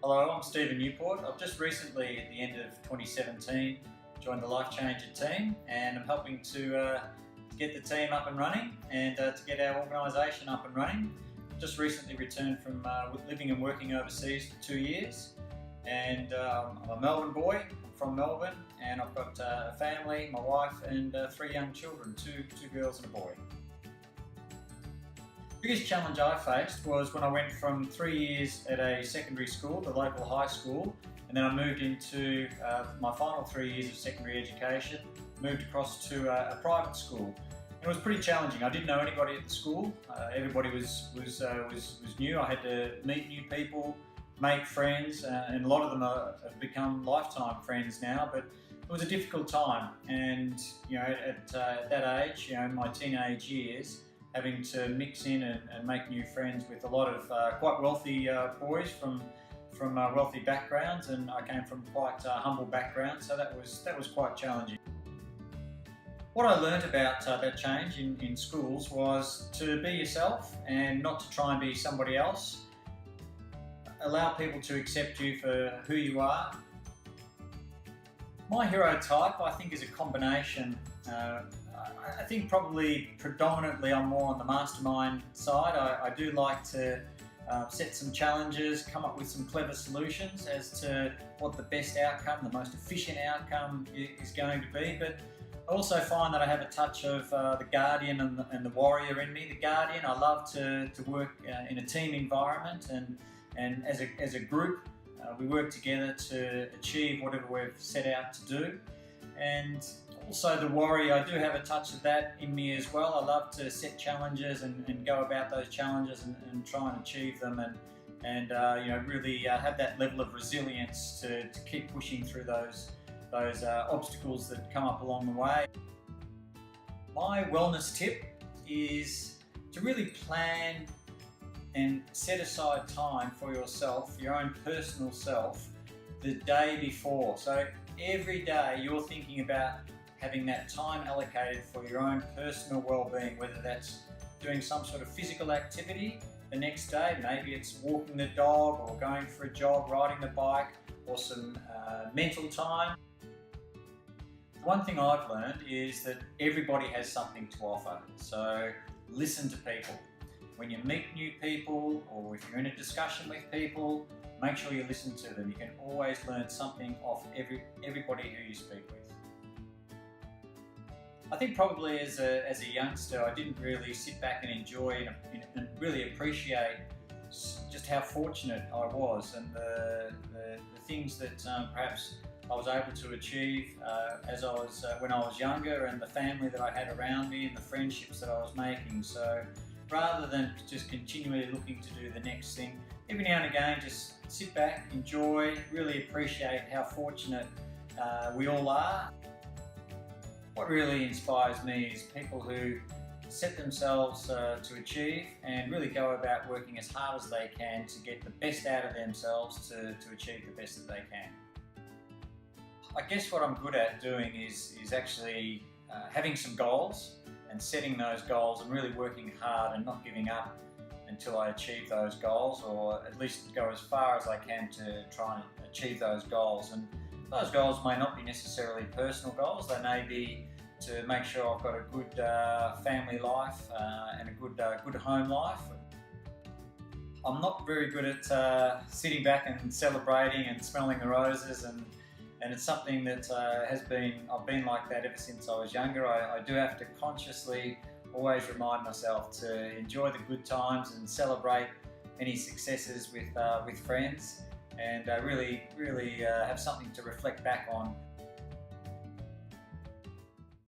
Hello, I'm Stephen Newport. I've just recently, at the end of 2017, joined the Life Changer team, and I'm helping to get the team up and running and to get our organisation up and running. Just recently returned from living and working overseas for 2 years, and I'm a Melbourne boy from Melbourne, and I've got a family, my wife, and 3 young children, two girls and a boy. The biggest challenge I faced was when I went from 3 years at a secondary school, the local high school, and then I moved into my final 3 years of secondary education, moved across to a private school. It was pretty challenging. I didn't know anybody at the school. Everybody was new. I had to meet new people, make friends, and a lot of them have become lifetime friends now. But it was a difficult time, and at that age, my teenage years, having to mix in and make new friends with a lot of quite wealthy boys from wealthy backgrounds, and I came from quite humble backgrounds, so that was quite challenging. What I learned about that change in schools was to be yourself and not to try and be somebody else. Allow people to accept you for who you are. My hero type, I think, is a combination. I think probably predominantly I'm more on the mastermind side. I do like to set some challenges, come up with some clever solutions as to what the best outcome, the most efficient outcome is going to be. But I also find that I have a touch of the guardian and the warrior in me. The guardian, I love to work in a team environment, and as a group, we work together to achieve whatever we've set out to do. And also the warrior, I do have a touch of that in me as well. I love to set challenges and go about those challenges and try and achieve them, and really have that level of resilience to keep pushing through those obstacles that come up along the way. My wellness tip is to really plan and set aside time for yourself, your own personal self, the day before. So every day you're thinking about having that time allocated for your own personal well-being, whether that's doing some sort of physical activity the next day, maybe it's walking the dog or going for a jog, riding the bike, or some mental time. One thing I've learned is that everybody has something to offer, so listen to people. When you meet new people, or if you're in a discussion with people, make sure you listen to them. You can always learn something off everybody who you speak with. I think probably as a youngster, I didn't really sit back and enjoy and really appreciate just how fortunate I was, and the things that perhaps I was able to achieve when I was younger, and the family that I had around me, and the friendships that I was making. So rather than just continually looking to do the next thing, every now and again just sit back, enjoy, really appreciate how fortunate we all are. What really inspires me is people who set themselves to achieve and really go about working as hard as they can to get the best out of themselves to achieve the best that they can. I guess what I'm good at doing is actually having some goals and setting those goals and really working hard and not giving up until I achieve those goals, or at least go as far as I can to try and achieve those goals. And those goals may not be necessarily personal goals. They may be to make sure I've got a good family life and a good home life. I'm not very good at sitting back and celebrating and smelling the roses, and it's something that I've been like that ever since I was younger. I do have to consciously always remind myself to enjoy the good times and celebrate any successes with friends, and really have something to reflect back on